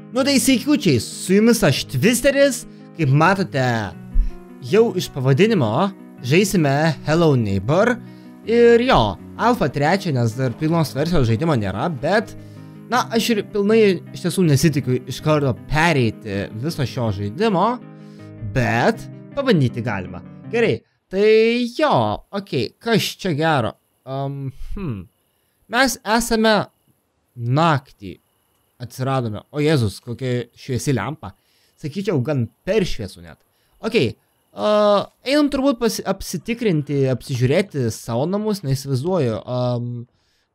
Nu tai sveikiučiai, su jumis aš Twisteris, kaip matote, jau iš pavadinimo žaisime Hello Neighbor. Ir jo, alfa 3, nes dar pilnos versijos žaidimo nėra, bet, na, aš ir pilnai iš tiesų nesitikiu iš karto pereiti viso šio žaidimo, bet pabandyti galima. Gerai, tai jo, okei, kas čia gero? Mes esame naktį. Atsiradome. O Jėzus, kokia šviesi lempa. Sakyčiau, gan per šviesų net. Okei. Einam turbūt apsitikrinti, apsižiūrėti savo namus, neįsivaizduoju,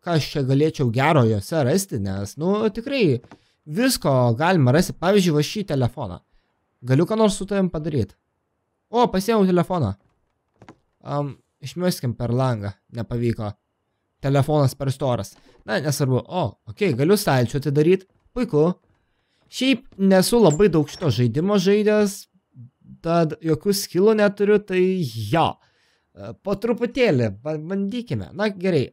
ką aš čia galėčiau gero jose rasti, nes, nu, tikrai visko galima rasti. Pavyzdžiui, va šį telefoną. Galiu ką nors su tavim padaryti. O, pasiėmiau telefoną. Išmeskim per langą. Nepavyko. Telefonas per storas. Na, nesvarbu. O, okei, galiu stalčių atidaryti. Puiku. Šiaip nesu labai daug šito žaidimo žaidęs, tad jokių skillų neturiu, tai jo. Po truputėlį, bandykime. Na, gerai.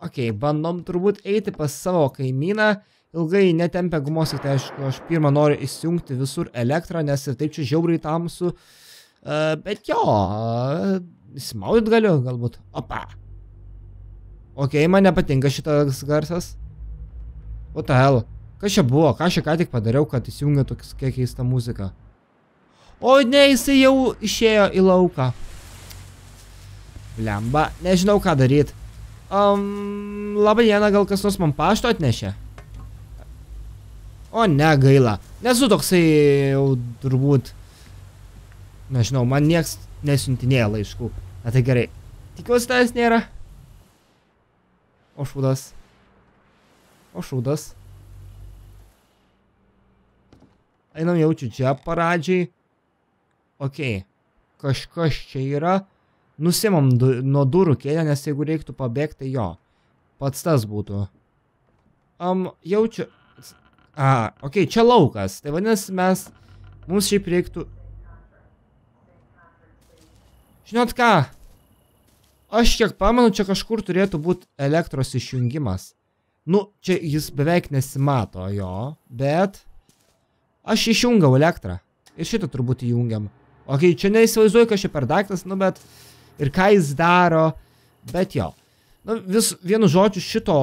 Okei, bandom turbūt eiti pas savo kaimyną. Ilgai netempia gumos, tai aš pirmą noriu įsijungti visur elektrą, nes ir taip čia žiauriai tamsu. Bet jo, įsimaudyt galiu, galbūt. Opa. Okei, man nepatinka šitas garsas. What the hell? Kas čia buvo? Ką aš ką tik padariau, kad įsijungia tokia keista muzika? O ne, jisai jau išėjo į lauką. Blemba, nežinau ką daryti. Labą dieną, gal kas nors man pašto atnešė? O ne, gaila. Nesu toksai jau turbūt... Nežinau, man nieks nesiuntinėja laiškų. Na tai gerai. Tikiuosi tavęs nėra. O šūdas. O šūdas. Einam jaučiu čia paradžiai. Okei. Kažkas čia yra. Nusimam nuo durų kėdę, nes jeigu reiktų pabėgti, tai jo. Pats tas būtų. Jaučiu... Okei, čia laukas. Tai vadinasi mums šiaip reiktų... Žinot ką? Aš kiek pamenu, čia kažkur turėtų būti elektros išjungimas. Nu, čia jis beveik nesimato jo, bet... Aš išjungiau elektrą. Ir šitą turbūt įjungiam. Okei, čia neįsivaizduoju, kas čia per daiktas, nu bet... Ir ką jis daro, bet jo. Nu, vienu žodžiu, šito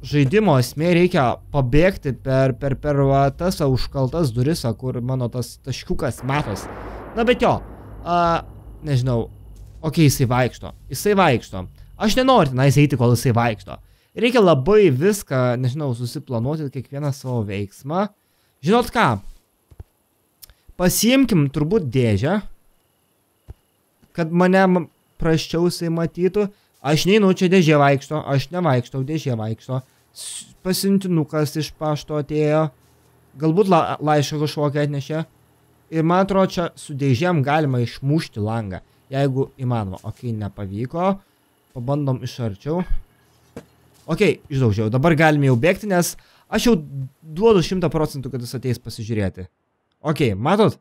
žaidimo esmė reikia pabėgti per tas užkaltas duris, kur mano tas taškiukas matos. Na, bet jo, nežinau. Okei, jisai vaikšto. Aš nenoriu tenais eiti, kol jisai vaikšto. Reikia labai viską, nežinau, susiplanuoti kiekvieną savo veiksmą. Žinot ką? Pasiimkim turbūt dėžę, kad mane prasčiausiai matytų. Aš neinu, čia dėžė vaikšto, aš nevaikštau, dėžė vaikšto. Pasiuntinukas iš pašto atėjo. Galbūt laišką kažkokią atnešė. Ir man atrodo, čia su dėžėm galima išmušti langą. Jeigu įmanoma. Okei, nepavyko. Pabandom iš arčiau. Okei, išdaužiau. Dabar galime jau bėgti, nes aš jau duodu 100%, kad jis ateis pasižiūrėti. Okei, matot?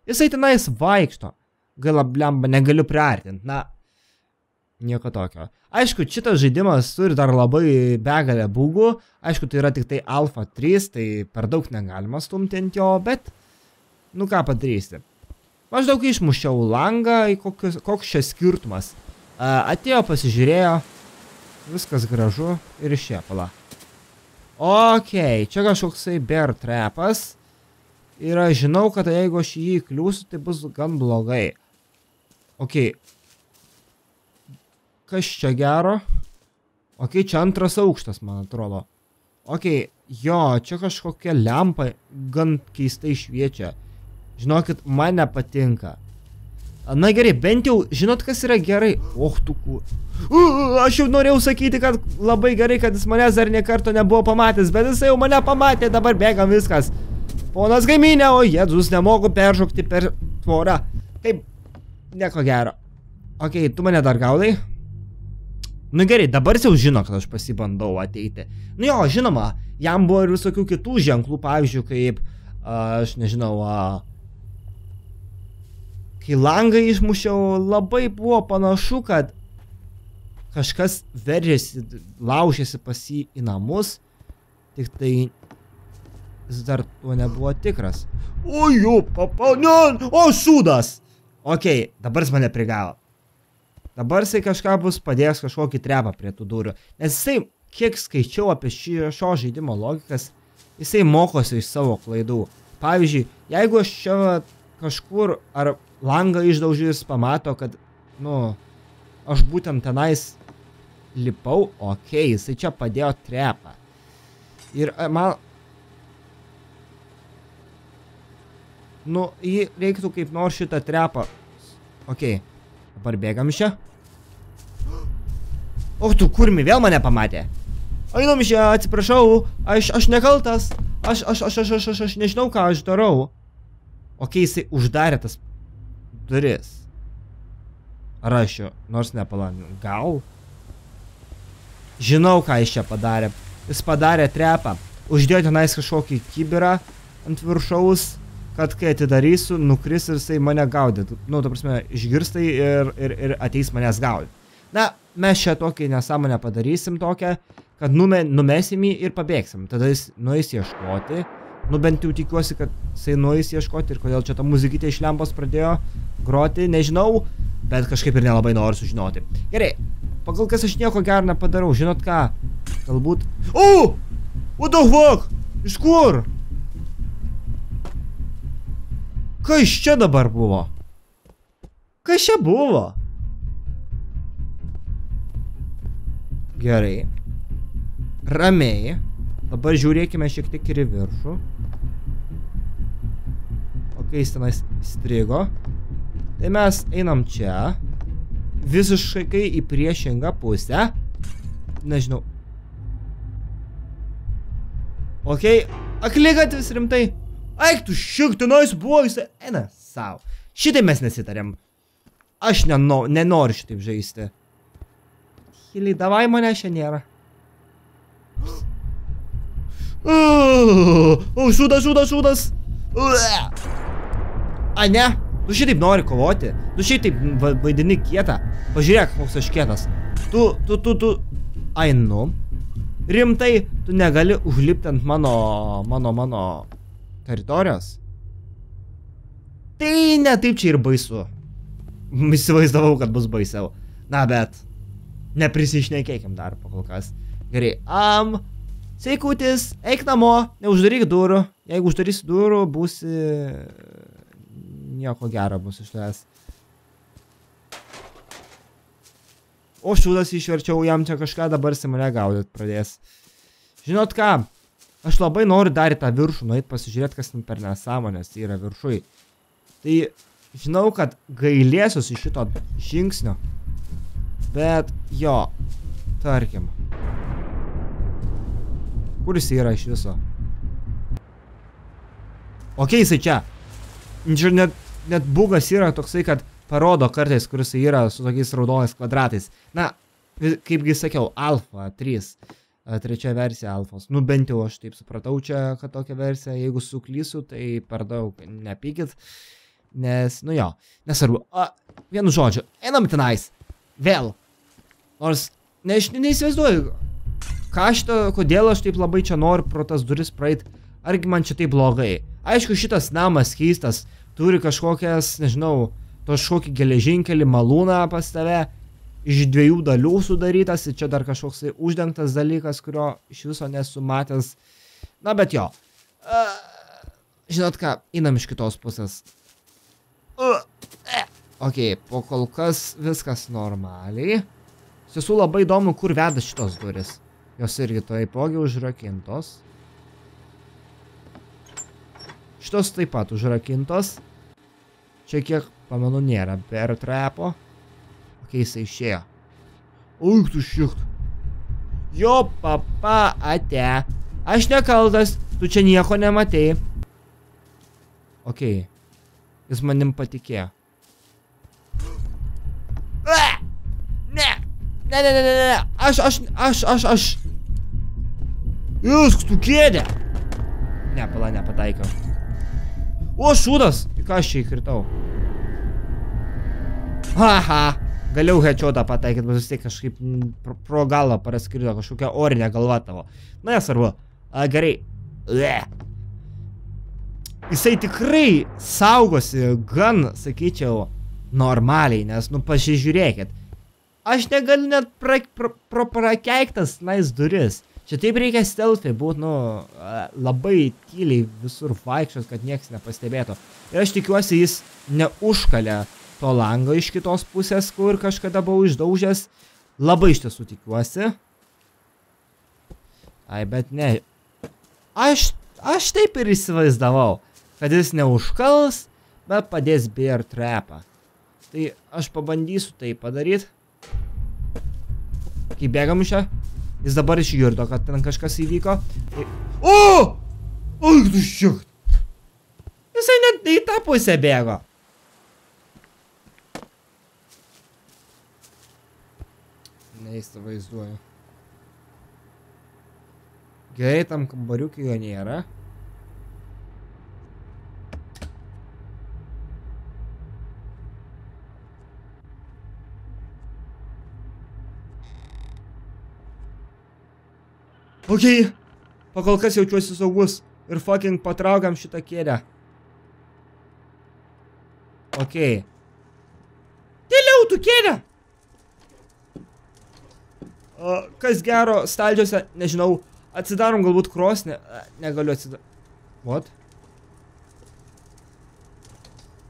Jisai tenais vaikšto. Gaila, blemba, negaliu priartinti. Na, nieko tokio. Aišku, šitas žaidimas turi dar labai begalę bugų. Aišku, tai yra tik tai alfa 3, tai per daug negalima stumti ant jo, bet... Nu ką padarysi. Maždaug išmušiau langą, koks čia skirtumas. Atėjo, pasižiūrėjo, viskas gražu ir išėjo, pala. Okei, čia kažkoksai bear trapas. Ir aš žinau, kad jeigu aš jį kliūsiu, tai bus gan blogai. Okei. Kas čia gero? Okei, čia antras aukštas, man atrodo. Okei, jo, čia kažkokia lempa gan keistai šviečia. Žinokit, man nepatinka. Na gerai, bent jau, žinot, kas yra gerai? Och, tuku. Aš jau norėjau sakyti, kad labai gerai, kad jis manęs dar niekarto nebuvo pamatęs, bet jis jau mane pamatė, dabar bėgam viskas. Ponas kaimynė, o Jėzus, nemoku peržokti per tvorą. Taip, nieko gero. Okei, tu mane dar gaudai? Nu gerai, dabar jau žino, kad aš pasibandau ateiti. Nu jo, žinoma, jam buvo ir visokių kitų ženklų, pavyzdžiui, kaip, aš nežinau, kai langą išmušiau, labai buvo panašu, kad kažkas veržėsi, laužėsi pas jį į namus, tik tai jis dar tuo nebuvo tikras. O jų, papa, ne, o šūdas. Okei, dabar jis mane prigavo. Dabar jisai kažką bus padėjęs kažkokį trepą prie tų durų. Nes jisai, kiek skaičiau apie šio žaidimo logikas, jisai mokosi iš savo klaidų. Pavyzdžiui, jeigu aš čia kažkur ar langą išdaužys pamato, kad, nu, aš būtent tenais lipau, okei, jisai čia padėjo trepą. Ir man... Nu, jį reiktų kaip nors šitą trepą. Okei, dabar bėgam iš čia. O tu kurmi, vėl mane pamatė. Einam iš čia, atsiprašau, aš nekaltas. Aš nežinau, ką aš darau. Okei, jisai uždarė tas duris. Ar aš jo, nors nepalaninu. Gal? Žinau, ką jis čia padarė. Jis padarė trepą. Uždėjo tenais kažkokį kibirą ant viršaus, kad kai atidarysiu, nukris ir jisai mane gaudytų. Nu, ta prasme, išgirstai ir ateis manęs gaudyti. Na, mes čia tokį nesąmonę padarysim tokią, kad numesim jį ir pabėgsim. Tada jis nueis ieškoti. Nu, bent jau tikiuosi, kad jisai nueis ieškoti ir kodėl čia ta muzikytė iš lempos pradėjo groti, nežinau, bet kažkaip ir nelabai noriu sužinoti. Gerai, pagal kas aš nieko gero nepadarau, žinot ką? Galbūt... O! What the fuck? Iš kur? Kas čia dabar buvo? Kas čia buvo? Gerai. Ramiai. Dabar žiūrėkime šiek tiek ir į viršų. Ok, jis tenais strigo. Tai mes einam čia. Visiškai į priešingą pusę. Nežinau. Ok, akligatvis rimtai. Eik tu šik, tenais buvo, jis eina savo. Šitai mes nesitarėm. Aš nenoriu šitaip žaisti. Hiliai, davai mane čia nėra. O, šūdas. A, ne? Tu šitaip nori kovoti. Tu šitaip vaidini kietą. Pažiūrėk, koks aš kietas. Tu. Ai, nu. Rimtai, tu negali užlipti ant mano teritorijos. Tai ne taip čia ir baisu. Įsivaizdavau, kad bus baisiau. Na, bet neprisišnekėkim dar pakol kas. Gerai, sveikutis, eik namo, neuždaryk durų. Jeigu uždarysi durų, būsi... Nieko gero bus iš tavęs. O šūdas išverčiau jam čia kažką, dabar jis mane gaudyt pradės. Žinot ką? Aš labai noriu dar į tą viršų nueit pasižiūrėti, kas ten per nesąmonės yra viršui. Tai žinau, kad gailėsiuosi šito žingsnio. Bet jo, tarkim. Kur jis yra iš viso? Ok, jisai čia. Net bugas yra toksai, kad parodo kartais, kur jisai yra su tokiais raudonais kvadratais. Na, kaipgi sakiau, alfa 3. Trečia versija alfos. Nu, bent jau aš taip supratau čia, kad tokia versija. Jeigu suklysiu, tai per daug nepykit. Nes, nu jo, nesvarbu. Vienu žodžiu, einam tenais. Vėl. Nors, neįsivaizduoju, kodėl aš taip labai čia noriu pro tas duris praeit. Argi man čia taip blogai. Aišku, šitas namas keistas. Turi kažkokias, nežinau, kažkokį geležinkelį malūną pas tave. Iš 2 dalių sudarytas, ir čia dar kažkoks uždengtas dalykas, kurio iš viso nesu matęs. Na, bet jo. Žinot ką, einam iš kitos pusės. Ok, po kol kas viskas normaliai. Tiesų labai įdomu, kur veda šitos duris. Jos irgi taipogi užrakintos. Šitos taip pat užrakintos. Čia kiek, pamenu, nėra per trepo. Ok, jisai išėjo. Uik tu šikt. Jo, papa, ate. Aš nekaltas, tu čia nieko nematei. Ok. Jis manim patikėjo. Ne. Aš. Jūs, tu kėdė. Ne, pala, nepataikiau. O, šūdas. Į ką aš čia įkritau? Haha. Galiau headshotą pataikyti, bet vis tiek kažkaip pro galvą praskrido kažkokia orinė galva tavo. Na, nesvarbu. Gerai. jisai tikrai saugosi gan, sakyčiau, normaliai, nes, nu, pasižiūrėkit. Aš negaliu net prakeiktas nais duris. Čia taip reikia stealthy būt, nu, labai tyliai visur vaikščios, kad nieks nepastebėtų. Ir aš tikiuosi, jis neužkalė to lango iš kitos pusės, kur kažkada buvau išdaužęs. Labai iš tiesų tikiuosi. Ai, bet ne. Aš taip ir įsivaizdavau, kad jis neužkals, bet padės bear trapą. Tai aš pabandysiu tai padaryti. Kai bėgam iš čia, jis dabar išgirdo, kad ten kažkas įvyko. O! Oi, tu šiukt! Jisai net į tą pusę bėgo. Neįsivaizduoju. Gerai, tam kambariukį jo nėra. Okei, pakol kas jaučiuosi saugus ir fucking patraukiam šitą kėdę. Okei. Tyliau tu kėdę! Kas gero staldžiuose, nežinau, atsidarom galbūt krosnį, negaliu atsidaryti. What?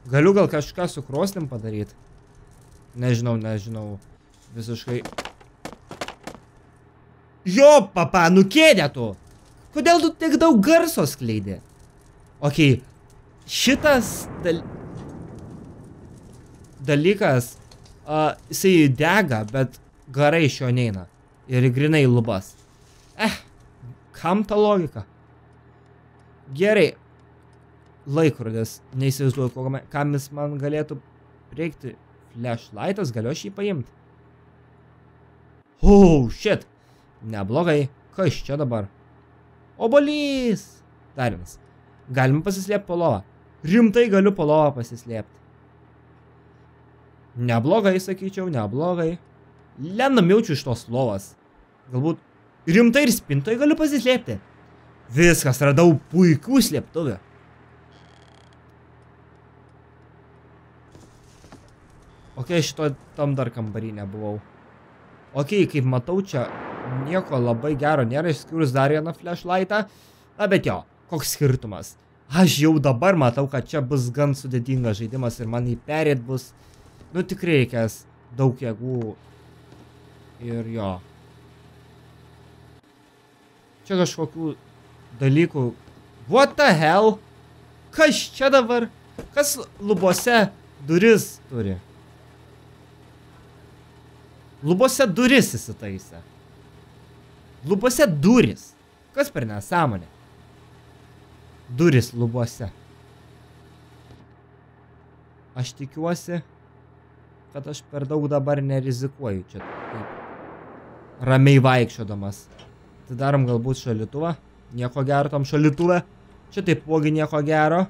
Galiu gal kažką su krosnim padaryti? Nežinau, visiškai. Jo, papa, nukėdė tu! Kodėl tu tiek daug garso skleidė? Okei, šitas dalykas, jisai dega, bet garai iš jo neina. Ir grinai lubas. Kam ta logika? Gerai. Laikrodis. Neįsivaizduoju, kam jis man galėtų reikti. Flashlightas, galiu aš jį paimti. Oh, shit. Neblogai. Kas čia dabar? Obolys. Dar vienas. Galima pasislėpti po lovą. Rimtai galiu po lovą pasislėpti. Neblogai, sakyčiau, neblogai. Lendam jaučiu iš tos lovas. Galbūt rimtai ir spintoje galiu pasislėpti. Viskas, radau puikių slėptuvių. Okei, šito tam dar kambarį nebuvau. Okei, kaip matau, čia nieko labai gero nėra, išskyrus dar vieną flashlightą. Na, bet jo, koks skirtumas. Aš jau dabar matau, kad čia bus gan sudėtingas žaidimas ir man jį perėt bus, nu, tikrai reikės daug jėgų. Ir jo. Čia kažkokių dalykų. What the hell? Kas čia dabar? Kas lubose duris turi? Lubose duris įsitaisė. Lubose duris. Kas per nesąmonė? Duris lubose. Aš tikiuosi, kad aš per daug dabar nerizikuoju čia taip ramiai vaikščiodamas. Tai darom galbūt šalituvą. Nieko gero tam šalituvę. Čia taipogi nieko gero.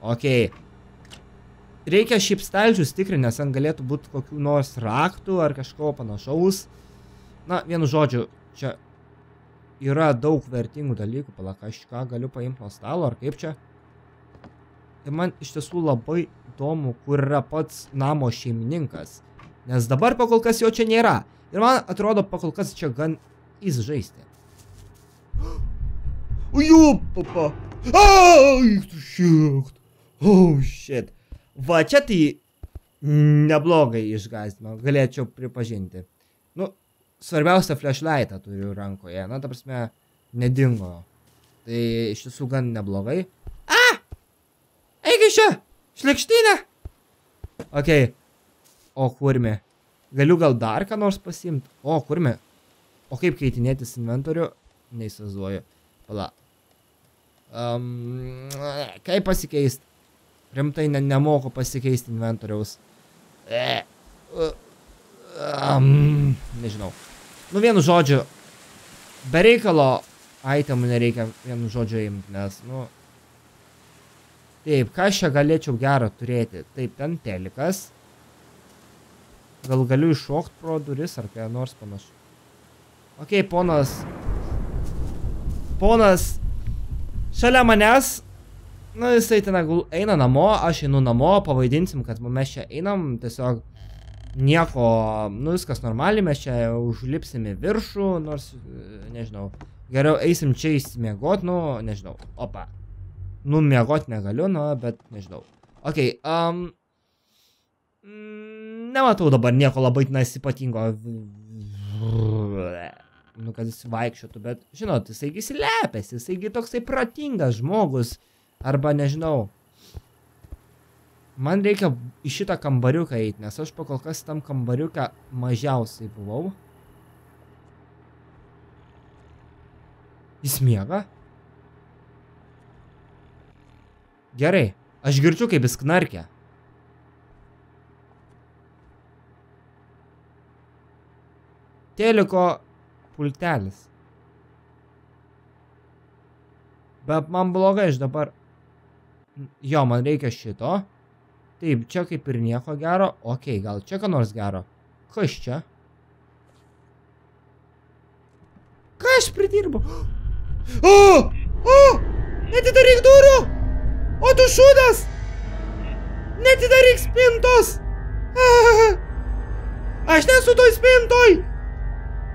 Okei. Reikia šiaip stalčius tikrinti, nes ten galėtų būti kokių nors raktų ar kažko panašaus. Na, vienu žodžiu, čia yra daug vertingų dalykų. Pala, kažką galiu paimti nuo stalo, ar kaip čia. Ir man iš tiesų labai įdomu, kur yra pats namo šeimininkas. Nes dabar pakol kas jo čia nėra. Ir man atrodo, pakol kas čia gan įsižaisti. Uju, papa. Ai, tu šiekt. Oh, shit. Va, čia tai neblogai išgąsdino, galėčiau pripažinti. Nu, svarbiausia flashlightą turiu rankoje, na, ta prasme, nedingo. Tai iš tiesų gan neblogai. Eik iš čia, šlekštynė. Okei. O, kurmi. Galiu gal dar ką nors pasiimti? O, kurmi. O kaip keitinėtis inventorių? Neįsivaizduoju. Pala. Kaip pasikeist? Rimtai nemoku pasikeisti inventoriaus. Nežinau. Nu, vienu žodžiu, be reikalo itemų nereikia vienu žodžiu imti, nes, nu... Taip, ką aš čia galėčiau gero turėti? Taip, ten telikas. Gal galiu iššokti pro duris ar ką nors panašu. Okei, ponas. Ponas. Šalia manęs. Nu, jisai ten eina namo, aš einu namo, pavaidinsim, kad mes čia einam, tiesiog nieko, nu viskas normaliai, mes čia užlipsim į viršų, nors, nežinau, geriau eisim čia įsimiegot, nu, nežinau, opa. Nu, miegot negaliu, nu, bet nežinau. Okei, nematau dabar nieko labai ypatingo. Nu, kad jis vaikščiotų, bet, žinot, jisaigi slepiasi, jisaigi toksai protingas žmogus, arba nežinau. Man reikia į šitą kambariuką eiti, nes aš pakol kas tam kambariuką mažiausiai buvau. Jis miega? Gerai, aš girdžiu, kaip jis knarkia. Teliko pultelis. Bet man blogai aš dabar... Jo, man reikia šito. Taip, čia kaip ir nieko gero. Okei, gal čia ką nors gero. Kas čia? Ką aš pridirbu? O! Netidaryk durų! O tu šūdas! Netidaryk spintos! Aš nesu toj spintoj!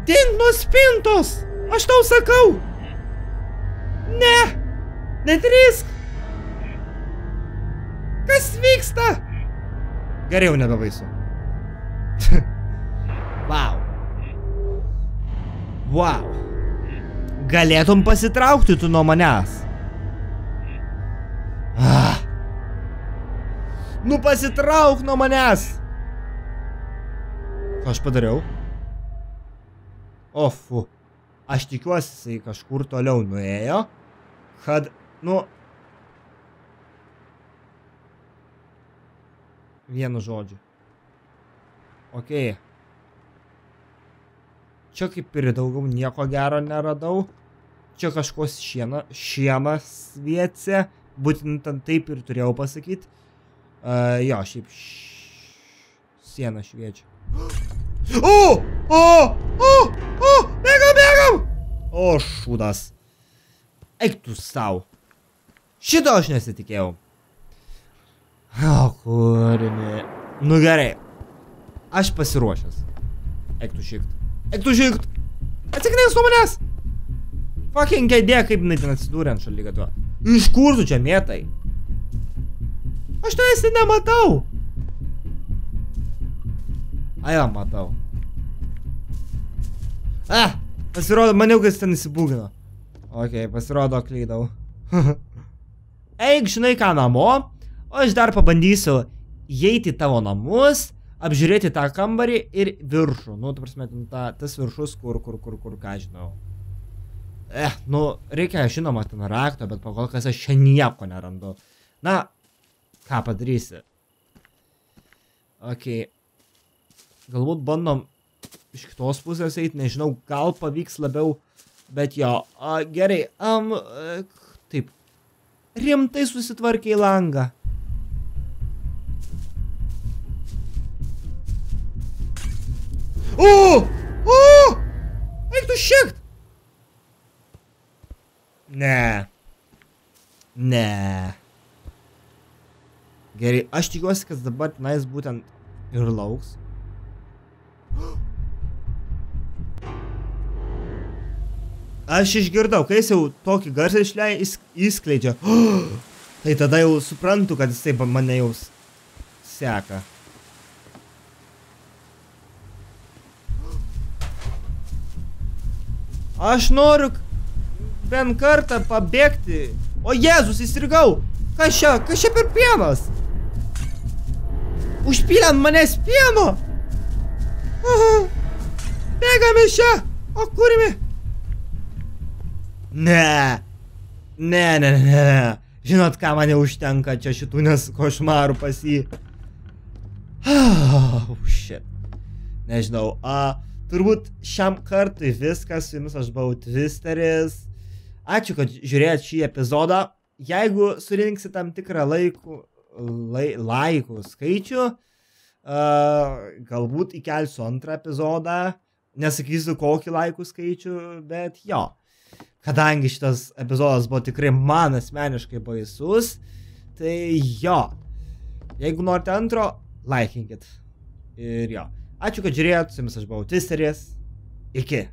Dink nuo spintos! Aš tau sakau! Ne! Netrisk! Kas vyksta? Geriau nebebaisu. Wow. Wow. Galėtum pasitraukti tu nuo manęs. Nu pasitrauk nuo manęs. Ką aš padariau? Ofu. Aš tikiuosi, jisai kažkur toliau nuėjo, kad, nu... Vienu žodžiu. Okei. Čia kaip ir daugiau nieko gero neradau. Čia kažkos šienas sviecė. Būtent taip ir turėjau pasakyti. Jo, šiaip siena šviečia. Bėgam! O, šūdas. Eik tu sau. Šito aš nesitikėjau. O, kurimi. Nu gerai. Aš pasiruošęs. Eik tu šikt. Atsiknės nuo manęs. Fucking idėja, kaip jinai ten atsidūrė ant šaligatvio. Iš kur tu čia mėtai? Aš to esi nematau. A, jo, matau. Pasirodo, maniau, kad jis ten įsibūgino. Okei, pasirodo, klydau. Eik, žinai ką, namo, o aš dar pabandysiu įeiti į tavo namus, apžiūrėti tą kambarį ir viršų. Nu, tu prasme, tas viršus, kur, ką žinau. Nu, reikia, žinoma, ten rakto, bet pakol kas aš čia nieko nerandu. Na, ką padarysi? Okei. Galbūt bandom iš kitos pusės eiti, nežinau, gal pavyks labiau, bet jo, gerai, taip, rimtai susitvarkė į langą. Eik tu šikt! Ne. Gerai, aš tikiuosi, kad dabar tenais būtent ir lauks. Aš išgirdau, kai jis jau tokį garsą įskleidžia. Tai tada jau suprantu, kad jis taip mane jau seka. Aš noriu bent kartą pabėgti. O Jėzus, įstrigau. Kas čia per pienas? Užpylė ant manęs pieno. Bėgame iš čia. O kurimi? Ne. Žinot, ką man jau užtenka čia šitų košmarų pas jį. Shit. Nežinau. Turbūt šiam kartui viskas. Su jumis aš buvau Twisteris. Ačiū, kad žiūrėjot šį epizodą. Jeigu surinksit tam tikrą laikų skaičių, galbūt įkelsiu antrą epizodą. Nesakysiu kokį laikų skaičių, bet jo. kadangi šitas epizodas buvo tikrai man asmeniškai baisus, tai jo, jeigu norite antro, laikinkit. Ir jo, ačiū, kad žiūrėjot, su jumis aš buvau Twisteris, iki.